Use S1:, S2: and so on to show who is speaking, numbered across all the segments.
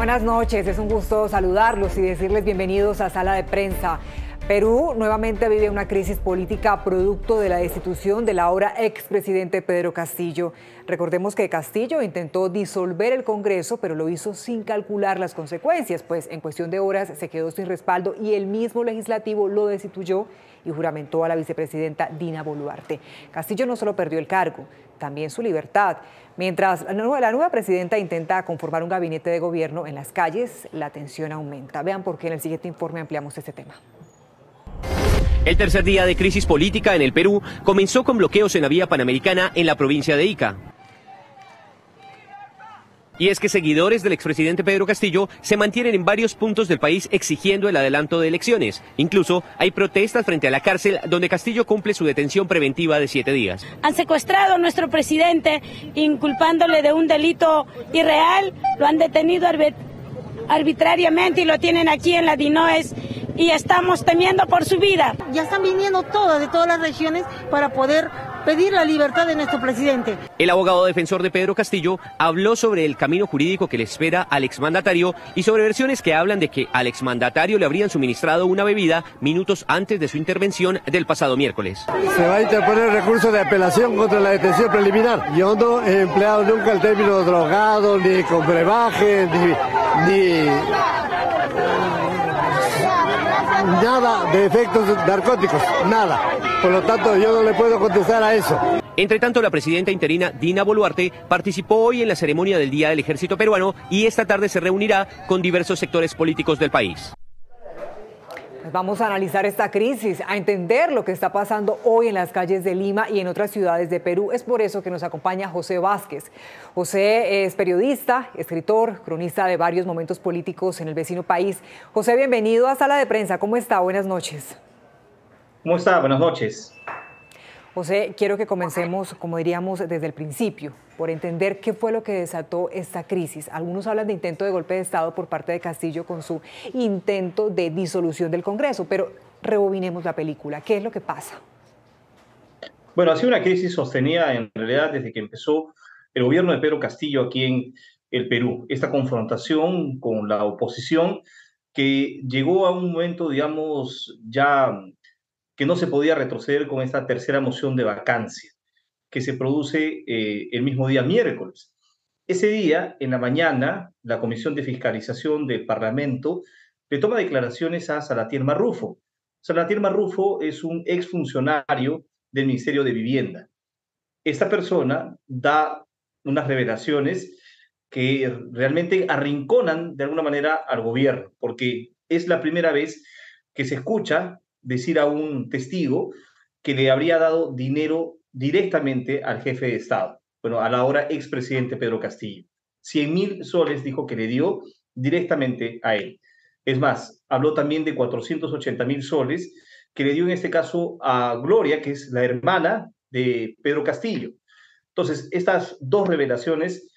S1: buenas noches. Es un gusto saludarlos y decirles bienvenidos a Sala de Prensa. Perú nuevamente vive una crisis política producto de la destitución del ahora expresidente Pedro Castillo. Recordemos que Castillo intentó disolver el Congreso, pero lo hizo sin calcular las consecuencias, pues en cuestión de horas se quedó sin respaldo y el mismo legislativo lo destituyó y juramentó a la vicepresidenta Dina Boluarte. Castillo no solo perdió el cargo, también su libertad. Mientras la nueva presidenta intenta conformar un gabinete de gobierno en las calles, la tensión aumenta. Vean por qué en el siguiente informe ampliamos este tema.
S2: El tercer día de crisis política en el Perú comenzó con bloqueos en la vía panamericana en la provincia de Ica. Y es que seguidores del expresidente Pedro Castillo se mantienen en varios puntos del país exigiendo el adelanto de elecciones. Incluso hay protestas frente a la cárcel donde Castillo cumple su detención preventiva de 7 días.
S3: Han secuestrado a nuestro presidente inculpándole de un delito irreal, lo han detenido arbitrariamente y lo tienen aquí en la Dinoes y estamos temiendo por su vida.
S4: Ya están viniendo todas, de todas las regiones para poder pedir la libertad de nuestro presidente.
S2: El abogado defensor de Pedro Castillo habló sobre el camino jurídico que le espera al exmandatario y sobre versiones que hablan de que al exmandatario le habrían suministrado una bebida minutos antes de su intervención del pasado miércoles.
S5: Se va a interponer recurso de apelación contra la detención preliminar. Yo no he empleado nunca el término drogado, ni con brebaje, ni nada de efectos narcóticos, nada. Por lo tanto, yo no le puedo contestar a eso.
S2: Entre tanto, la presidenta interina Dina Boluarte participó hoy en la ceremonia del Día del Ejército Peruano y esta tarde se reunirá con diversos sectores políticos del país.
S1: Vamos a analizar esta crisis, a entender lo que está pasando hoy en las calles de Lima y en otras ciudades de Perú. Es por eso que nos acompaña José Vázquez. José es periodista, escritor, cronista de varios momentos políticos en el vecino país. José, bienvenido a Sala de Prensa. ¿Cómo está? Buenas noches.
S6: ¿Cómo está? Buenas noches.
S1: José, quiero que comencemos, como diríamos, desde el principio, por entender qué fue lo que desató esta crisis. Algunos hablan de intento de golpe de Estado por parte de Castillo con su intento de disolución del Congreso, pero rebobinemos la película. ¿Qué es lo que pasa?
S6: Bueno, ha sido una crisis sostenida en realidad desde que empezó el gobierno de Pedro Castillo aquí en el Perú. Esta confrontación con la oposición que llegó a un momento, digamos, ya que no se podía retroceder con esta tercera moción de vacancia que se produce el mismo día miércoles. Ese día, en la mañana, la Comisión de Fiscalización del Parlamento le toma declaraciones a Salatiel Marrufo. Salatiel Marrufo es un exfuncionario del Ministerio de Vivienda. Esta persona da unas revelaciones que realmente arrinconan de alguna manera al gobierno, porque es la primera vez que se escucha decir a un testigo que le habría dado dinero directamente al jefe de Estado, bueno, a la ahora expresidente Pedro Castillo. 100.000 soles dijo que le dio directamente a él. Es más, habló también de 480.000 soles que le dio en este caso a Gloria, que es la hermana de Pedro Castillo. Entonces, estas dos revelaciones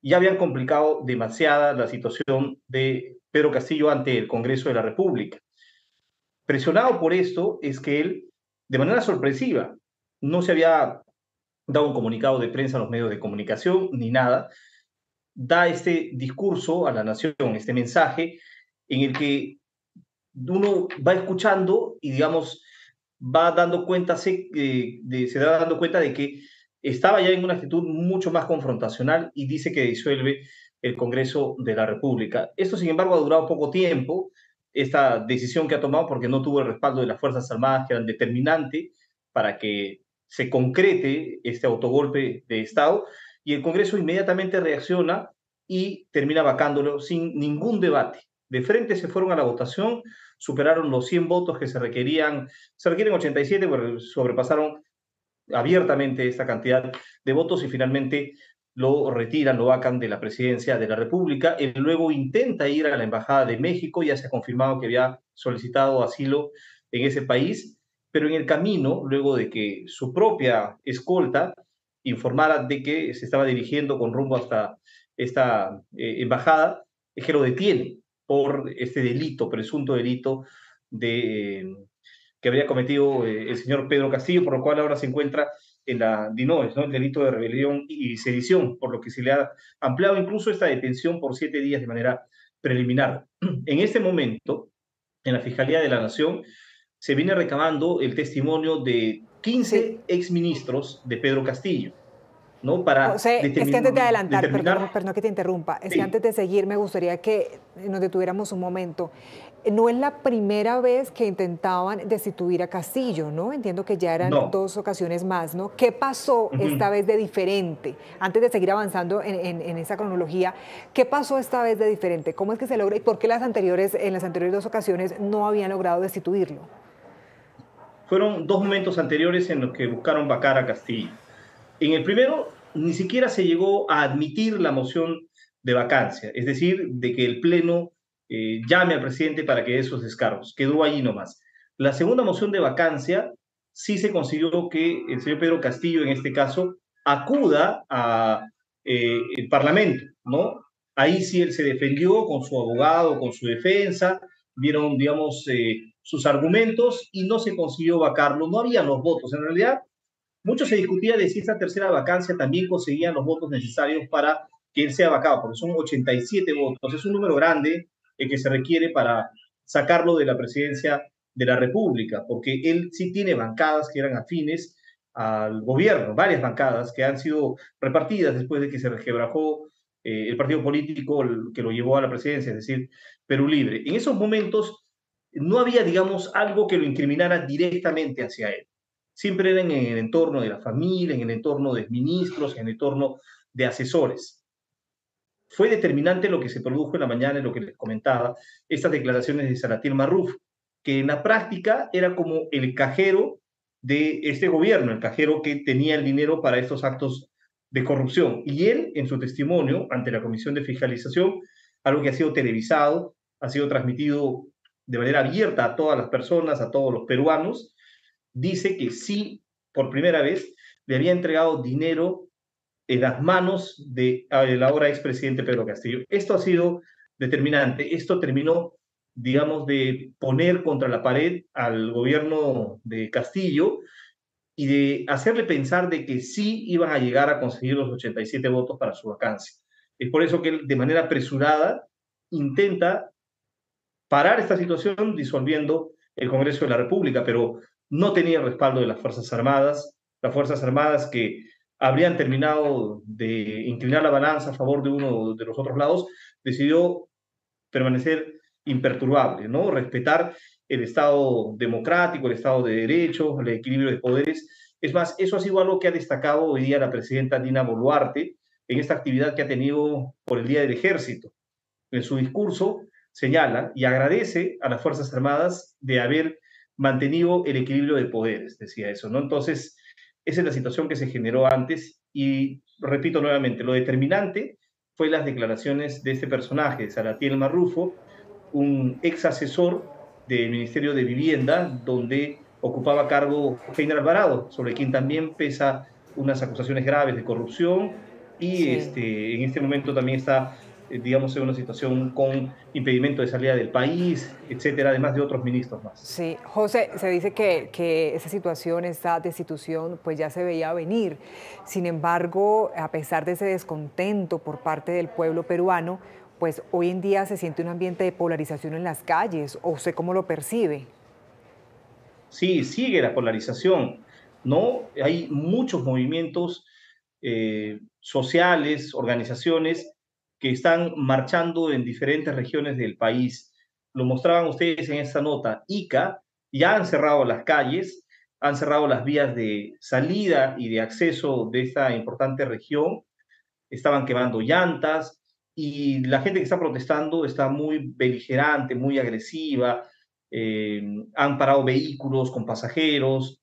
S6: ya habían complicado demasiada la situación de Pedro Castillo ante el Congreso de la República. Presionado por esto es que él, de manera sorpresiva, no se había dado un comunicado de prensa a los medios de comunicación ni nada, da este discurso a la nación, este mensaje en el que uno va escuchando y, digamos, va dando cuenta, se da dando cuenta de que estaba ya en una actitud mucho más confrontacional y dice que disuelve el Congreso de la República. Esto, sin embargo, ha durado poco tiempo, esta decisión que ha tomado, porque no tuvo el respaldo de las Fuerzas Armadas, que eran determinantes para que se concrete este autogolpe de Estado, y el Congreso inmediatamente reacciona y termina vacándolo sin ningún debate. De frente se fueron a la votación, superaron los 100 votos que se requieren 87, pero sobrepasaron abiertamente esta cantidad de votos y finalmente lo retiran, lo vacan de la presidencia de la República. Él luego intenta ir a la Embajada de México, ya se ha confirmado que había solicitado asilo en ese país, pero en el camino, luego de que su propia escolta informara de que se estaba dirigiendo con rumbo hasta esta embajada, es que lo detiene por este delito, presunto delito que habría cometido el señor Pedro Castillo, por lo cual ahora se encuentra en la DINOES, ¿no? El delito de rebelión y sedición, por lo que se le ha ampliado incluso esta detención por 7 días de manera preliminar. En este momento, en la Fiscalía de la Nación, se viene recabando el testimonio de 15 exministros de Pedro Castillo, ¿no? Para
S1: José, es que antes de adelantar, perdón que te interrumpa, es
S6: sí.
S1: que antes de seguir me gustaría que nos detuviéramos un momento. No es la primera vez que intentaban destituir a Castillo, ¿no? Entiendo que ya eran dos ocasiones más, ¿no? ¿Qué pasó esta vez de diferente? Antes de seguir avanzando en esa cronología, ¿qué pasó esta vez de diferente? ¿Cómo es que se logra y por qué en las anteriores dos ocasiones no habían logrado destituirlo?
S6: Fueron dos momentos anteriores en los que buscaron vacar a Castillo. En el primero, ni siquiera se llegó a admitir la moción de vacancia, es decir, de que el Pleno llame al presidente para que dé esos descargos. Quedó ahí nomás. La segunda moción de vacancia sí se consiguió que el señor Pedro Castillo, en este caso, acuda a el Parlamento, ¿no? Ahí sí él se defendió con su abogado, con su defensa, dieron, digamos, sus argumentos y no se consiguió vacarlo. No había los votos. En realidad, mucho se discutía de si esta tercera vacancia también conseguía los votos necesarios para que él sea vacado, porque son 87 votos. Es un número grande el que se requiere para sacarlo de la presidencia de la República, porque él sí tiene bancadas que eran afines al gobierno, varias bancadas que han sido repartidas después de que se resquebrajó el partido político que lo llevó a la presidencia, es decir, Perú Libre. En esos momentos no había, digamos, algo que lo incriminara directamente hacia él. Siempre era en el entorno de la familia, en el entorno de ministros, en el entorno de asesores. Fue determinante lo que se produjo en la mañana, en lo que les comentaba, estas declaraciones de Salatiel Marruf, que en la práctica era como el cajero de este gobierno, el cajero que tenía el dinero para estos actos de corrupción. Y él, en su testimonio ante la Comisión de Fiscalización, algo que ha sido televisado, ha sido transmitido de manera abierta a todas las personas, a todos los peruanos, dice que sí, por primera vez, le había entregado dinero en las manos de el ahora expresidente Pedro Castillo. Esto ha sido determinante. Esto terminó, digamos, de poner contra la pared al gobierno de Castillo y de hacerle pensar de que sí iban a llegar a conseguir los 87 votos para su vacancia. Es por eso que él, de manera apresurada, intenta parar esta situación disolviendo el Congreso de la República, pero no tenía el respaldo de las Fuerzas Armadas que habrían terminado de inclinar la balanza a favor de uno de los otros lados, decidió permanecer imperturbable, ¿no? Respetar el Estado democrático, el Estado de Derecho, el equilibrio de poderes. Es más, eso ha sido algo que ha destacado hoy día la presidenta Dina Boluarte en esta actividad que ha tenido por el Día del Ejército. En su discurso señala y agradece a las Fuerzas Armadas de haber mantenido el equilibrio de poderes, decía eso, ¿no? Entonces, esa es la situación que se generó antes y, repito nuevamente, lo determinante fue las declaraciones de este personaje, Salatiel Marrufo, un ex asesor del Ministerio de Vivienda, donde ocupaba cargo Heiner Alvarado, sobre quien también pesa unas acusaciones graves de corrupción y en este momento también está digamos, en una situación con impedimento de salida del país, etcétera, además de otros ministros más.
S1: Sí, José, se dice que esa situación, esta destitución, pues ya se veía venir. Sin embargo, a pesar de ese descontento por parte del pueblo peruano, pues hoy en día se siente un ambiente de polarización en las calles. ¿O usted cómo lo percibe?
S6: Sí, sigue la polarización, ¿no? Hay muchos movimientos sociales, organizaciones que están marchando en diferentes regiones del país. Lo mostraban ustedes en esta nota. Ica ya han cerrado las calles, han cerrado las vías de salida y de acceso de esta importante región, estaban quemando llantas y la gente que está protestando está muy beligerante, muy agresiva, han parado vehículos con pasajeros,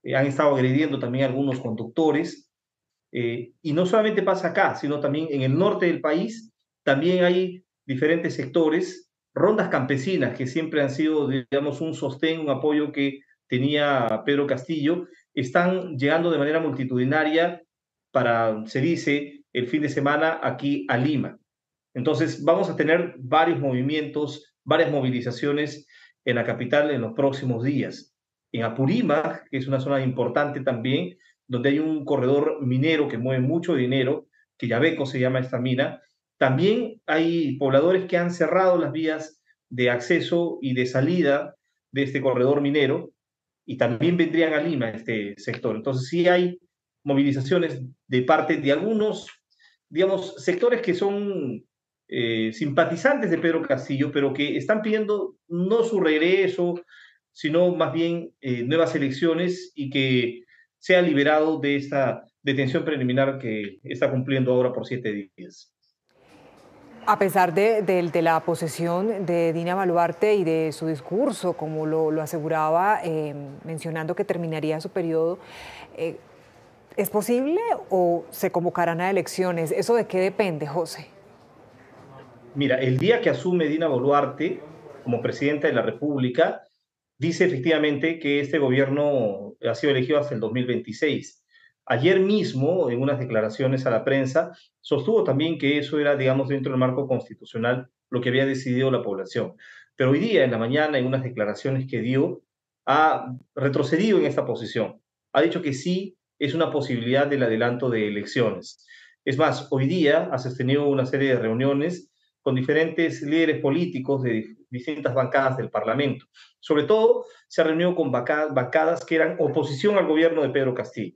S6: han estado agrediendo también a algunos conductores. Y no solamente pasa acá, sino también en el norte del país, también hay diferentes sectores, rondas campesinas que siempre han sido, digamos, un sostén, un apoyo que tenía Pedro Castillo, están llegando de manera multitudinaria para, se dice, el fin de semana aquí a Lima. Entonces vamos a tener varios movimientos, varias movilizaciones en la capital en los próximos días. En Apurímac, que es una zona importante también, donde hay un corredor minero que mueve mucho dinero, que Yabeco se llama esta mina, También hay pobladores que han cerrado las vías de acceso y de salida de este corredor minero y también vendrían a Lima este sector. Entonces sí hay movilizaciones de parte de algunos, digamos, sectores que son simpatizantes de Pedro Castillo, pero que están pidiendo no su regreso, sino más bien nuevas elecciones y que sea liberado de esta detención preliminar que está cumpliendo ahora por 7 días.
S1: A pesar de la posesión de Dina Boluarte y de su discurso, como lo aseguraba, mencionando que terminaría su periodo, ¿es posible o se convocarán a elecciones? ¿Eso de qué depende, José?
S6: Mira, el día que asume Dina Boluarte como presidenta de la República, dice efectivamente que este gobierno ha sido elegido hasta el 2026. Ayer mismo, en unas declaraciones a la prensa, sostuvo también que eso era, digamos, dentro del marco constitucional lo que había decidido la población. Pero hoy día, en la mañana, en unas declaraciones que dio, ha retrocedido en esta posición. Ha dicho que sí es una posibilidad del adelanto de elecciones. Es más, hoy día ha sostenido una serie de reuniones con diferentes líderes políticos de distintas bancadas del Parlamento. Sobre todo, se ha reunido con bancadas que eran oposición al gobierno de Pedro Castillo.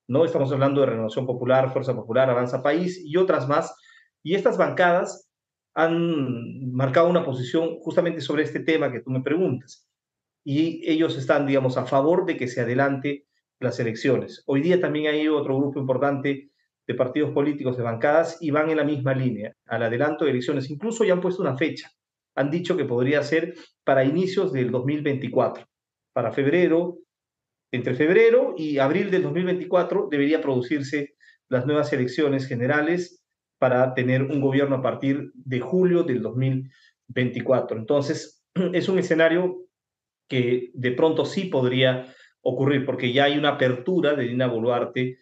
S6: ¿No? Estamos hablando de Renovación Popular, Fuerza Popular, Avanza País y otras más. Y estas bancadas han marcado una posición justamente sobre este tema que tú me preguntas. Y ellos están, digamos, a favor de que se adelante las elecciones. Hoy día también hay otro grupo importante de partidos políticos, de bancadas, y van en la misma línea, al adelanto de elecciones. Incluso ya han puesto una fecha. Han dicho que podría ser para inicios del 2024, para febrero. Entre febrero y abril del 2024 debería producirse las nuevas elecciones generales para tener un gobierno a partir de julio del 2024. Entonces, es un escenario que de pronto sí podría ocurrir, porque ya hay una apertura de Dina Boluarte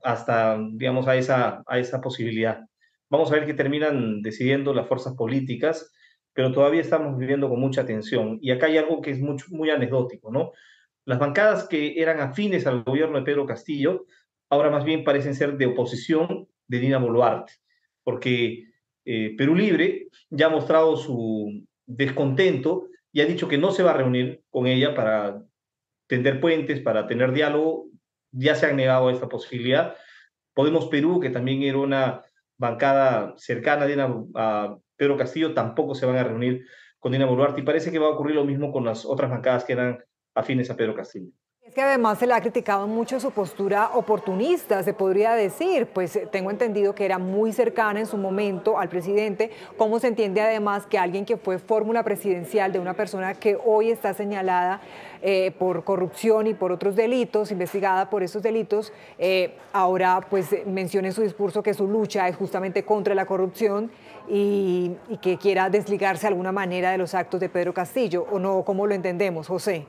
S6: hasta, digamos, a esa posibilidad. Vamos a ver qué terminan decidiendo las fuerzas políticas, pero todavía estamos viviendo con mucha tensión. Y acá hay algo que es muy anecdótico, ¿no? Las bancadas que eran afines al gobierno de Pedro Castillo, ahora más bien parecen ser de oposición de Dina Boluarte, porque Perú Libre ya ha mostrado su descontento y ha dicho que no se va a reunir con ella para tender puentes, para tener diálogo. Ya se han negado a esta posibilidad. Podemos Perú, que también era una bancada cercana a Pedro Castillo, tampoco se van a reunir con Dina Boluarte, y parece que va a ocurrir lo mismo con las otras bancadas que eran afines a Pedro Castillo.
S1: Es que además se le ha criticado mucho su postura oportunista, se podría decir, pues tengo entendido que era muy cercana en su momento al presidente. ¿Cómo se entiende además que alguien que fue fórmula presidencial de una persona que hoy está señalada por corrupción y por otros delitos, investigada por esos delitos, ahora pues menciona en su discurso que su lucha es justamente contra la corrupción y que quiera desligarse de alguna manera de los actos de Pedro Castillo? ¿O no? ¿Cómo lo entendemos, José?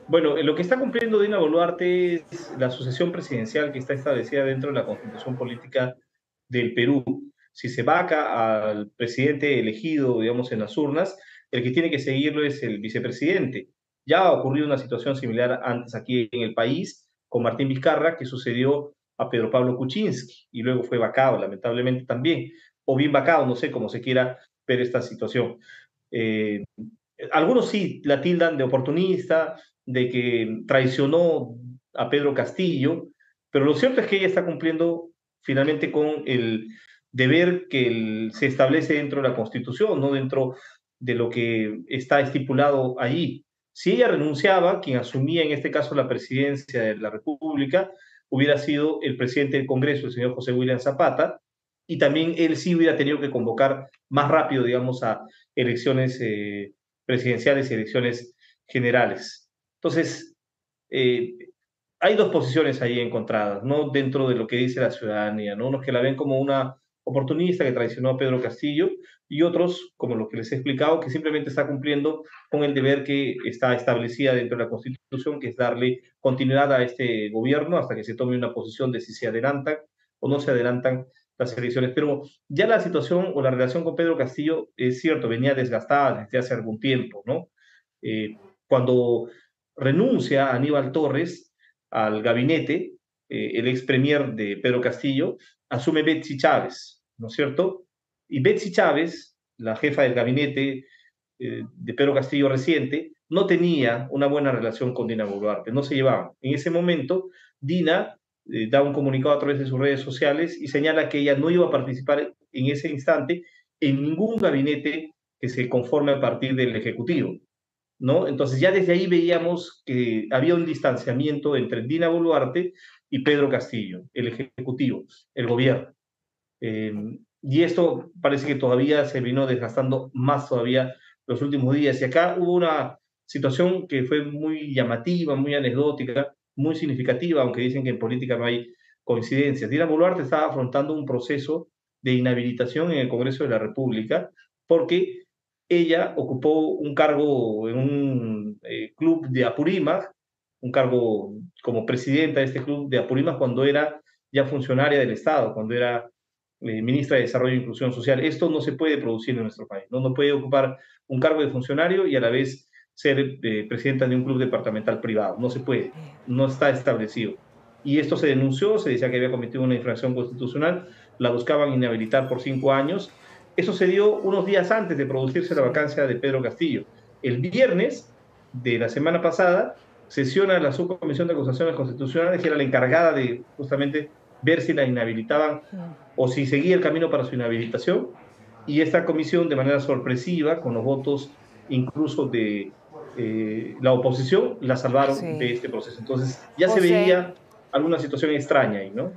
S6: Bueno, lo que está cumpliendo Dina Boluarte es la sucesión presidencial que está establecida dentro de la Constitución Política del Perú. Si se vaca al presidente elegido, digamos, en las urnas, el que tiene que seguirlo es el vicepresidente. Ya ha ocurrido una situación similar antes aquí en el país con Martín Vizcarra, que sucedió a Pedro Pablo Kuczynski, y luego fue vacado, lamentablemente también, o bien vacado, no sé cómo se quiera ver esta situación. Algunos sí la tildan de oportunista, de que traicionó a Pedro Castillo, pero lo cierto es que ella está cumpliendo finalmente con el deber que se establece dentro de la Constitución, no dentro de lo que está estipulado allí. Si ella renunciaba, quien asumía en este caso la presidencia de la República hubiera sido el presidente del Congreso, el señor José William Zapata, y también él sí hubiera tenido que convocar más rápido, digamos, a elecciones presidenciales y elecciones generales. Entonces, hay dos posiciones ahí encontradas, ¿no? Dentro de lo que dice la ciudadanía, ¿no? Unos que la ven como una oportunista que traicionó a Pedro Castillo y otros, como los que les he explicado, que simplemente está cumpliendo con el deber que está establecida dentro de la Constitución, que es darle continuidad a este gobierno hasta que se tome una posición de si se adelantan o no se adelantan las elecciones. Pero ya la situación o la relación con Pedro Castillo, es cierto, venía desgastada desde hace algún tiempo, ¿no? Cuando renuncia Aníbal Torres al gabinete, el ex premier de Pedro Castillo, asume Betsy Chávez, ¿no es cierto? Y Betsy Chávez, la jefa del gabinete de Pedro Castillo reciente, no tenía una buena relación con Dina Boluarte, no se llevaban. En ese momento, Dina da un comunicado a través de sus redes sociales y señala que ella no iba a participar en ese instante en ningún gabinete que se conforme a partir del Ejecutivo, ¿no? Entonces ya desde ahí veíamos que había un distanciamiento entre Dina Boluarte y Pedro Castillo, el Ejecutivo, el gobierno. Y esto parece que todavía se vino desgastando más todavía los últimos días. Y acá hubo una situación que fue muy llamativa, muy anecdótica, muy significativa, aunque dicen que en política no hay coincidencias. Dina Boluarte estaba afrontando un proceso de inhabilitación en el Congreso de la República porque ella ocupó un cargo en un club de Apurímac, un cargo como presidenta de este club de Apurímac cuando era ya funcionaria del Estado, cuando era ministra de Desarrollo e Inclusión Social. Esto no se puede producir en nuestro país, ¿no? No puede ocupar un cargo de funcionario y a la vez ser presidenta de un club departamental privado. No se puede, no está establecido. Y esto se denunció, se decía que había cometido una infracción constitucional, la buscaban inhabilitar por 5 años. Eso se dio unos días antes de producirse la vacancia de Pedro Castillo. El viernes de la semana pasada sesiona la Subcomisión de Acusaciones Constitucionales, que era la encargada de justamente ver si la inhabilitaban o si seguía el camino para su inhabilitación. Y esta comisión, de manera sorpresiva, con los votos incluso de la oposición, la salvaron de este proceso. Entonces ya se veía alguna situación extraña ahí, ¿no?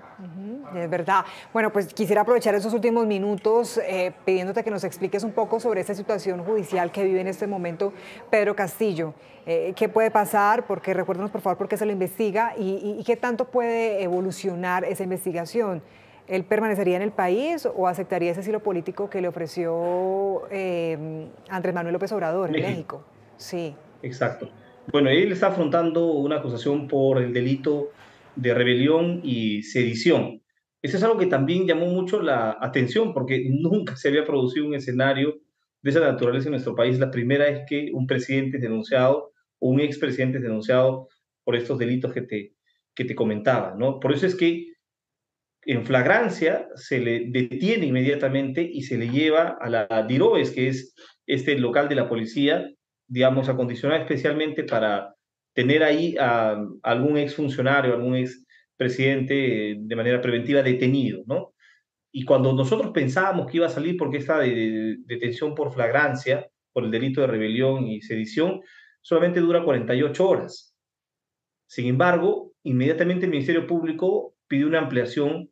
S1: Es verdad. Bueno, pues quisiera aprovechar esos últimos minutos pidiéndote que nos expliques un poco sobre esta situación judicial que vive en este momento Pedro Castillo. ¿Qué puede pasar? Porque recuérdanos, por favor, por qué se lo investiga y qué tanto puede evolucionar esa investigación. ¿Él permanecería en el país o aceptaría ese asilo político que le ofreció Andrés Manuel López Obrador en México? Sí.
S6: Exacto. Bueno, él está afrontando una acusación por el delito de rebelión y sedición. Eso es algo que también llamó mucho la atención porque nunca se había producido un escenario de esa naturaleza en nuestro país. La primera es que un presidente es denunciado o un expresidente es denunciado por estos delitos que te comentaba, ¿no? Por eso es que en flagrancia se le detiene inmediatamente y se le lleva a la DIROES, que es este local de la policía, digamos, acondicionado especialmente para tener ahí a algún exfuncionario, algún expresidente de manera preventiva detenido, ¿no? Y cuando nosotros pensábamos que iba a salir porque esta detención por flagrancia, por el delito de rebelión y sedición, solamente dura 48 horas. Sin embargo, inmediatamente el Ministerio Público pidió una ampliación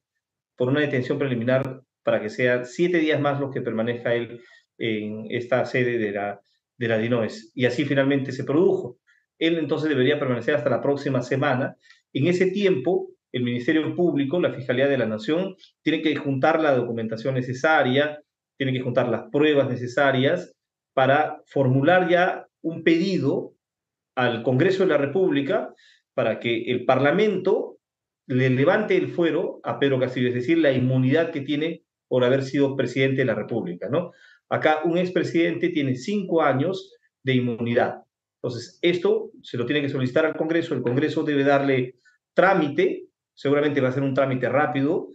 S6: por una detención preliminar para que sea 7 días más los que permanezca él en esta sede de la DINOES. Y así finalmente se produjo. Él entonces debería permanecer hasta la próxima semana. En ese tiempo, el Ministerio Público, la Fiscalía de la Nación, tiene que juntar la documentación necesaria, tiene que juntar las pruebas necesarias para formular ya un pedido al Congreso de la República para que el Parlamento le levante el fuero a Pedro Castillo, es decir, la inmunidad que tiene por haber sido presidente de la República, ¿no? Acá un expresidente tiene 5 años de inmunidad. Entonces, esto se lo tiene que solicitar al Congreso, el Congreso debe darle trámite, seguramente va a ser un trámite rápido,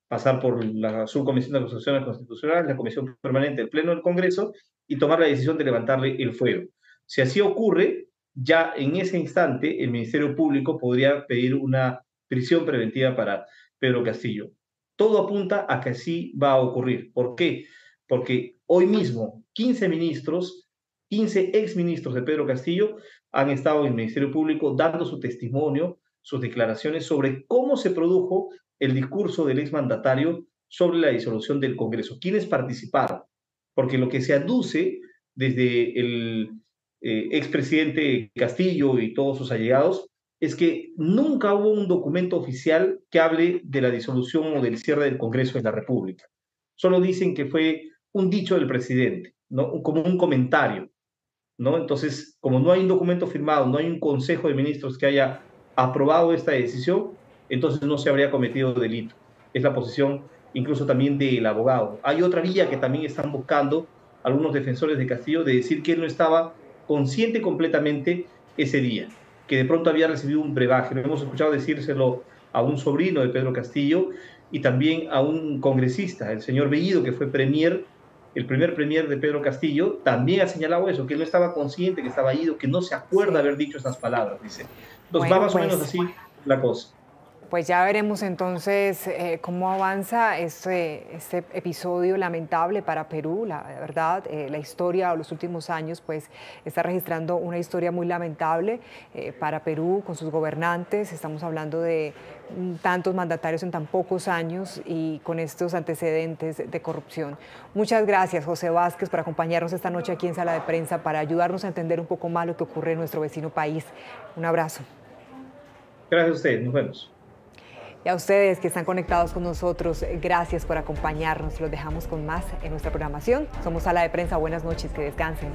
S6: pasar por la Subcomisión de Acusaciones Constitucionales, la Comisión Permanente del Pleno del Congreso y tomar la decisión de levantarle el fuero. Si así ocurre, ya en ese instante el Ministerio Público podría pedir una prisión preventiva para Pedro Castillo. Todo apunta a que así va a ocurrir. ¿Por qué? Porque hoy mismo 15 ministros, 15 exministros de Pedro Castillo han estado en el Ministerio Público dando su testimonio, sus declaraciones sobre cómo se produjo el discurso del exmandatario sobre la disolución del Congreso. ¿Quiénes participaron? Porque lo que se aduce desde el expresidente Castillo y todos sus allegados es que nunca hubo un documento oficial que hable de la disolución o del cierre del Congreso de la República. Solo dicen que fue un dicho del presidente, ¿no? Como un comentario, ¿no? Entonces, como no hay un documento firmado, no hay un Consejo de Ministros que haya aprobado esta decisión, entonces no se habría cometido delito. Es la posición incluso también del abogado. Hay otra vía que también están buscando algunos defensores de Castillo de decir que él no estaba consciente completamente ese día. que de pronto había recibido un brebaje. Lo hemos escuchado decírselo a un sobrino de Pedro Castillo y también a un congresista, el señor Bellido, que fue premier, el primer premier de Pedro Castillo, también ha señalado eso, que él no estaba consciente, que estaba ido, que no se acuerda haber dicho esas palabras, dice. Entonces va más o menos así la cosa.
S1: Pues ya veremos entonces cómo avanza este episodio lamentable para Perú. La verdad, la historia de los últimos años pues está registrando una historia muy lamentable para Perú con sus gobernantes. Estamos hablando de tantos mandatarios en tan pocos años y con estos antecedentes de corrupción. Muchas gracias, José Vázquez, por acompañarnos esta noche aquí en Sala de Prensa para ayudarnos a entender un poco más lo que ocurre en nuestro vecino país. Un abrazo.
S6: Gracias a ustedes, nos vemos.
S1: Y a ustedes que están conectados con nosotros, gracias por acompañarnos. Los dejamos con más en nuestra programación. Somos Sala de Prensa. Buenas noches, que descansen.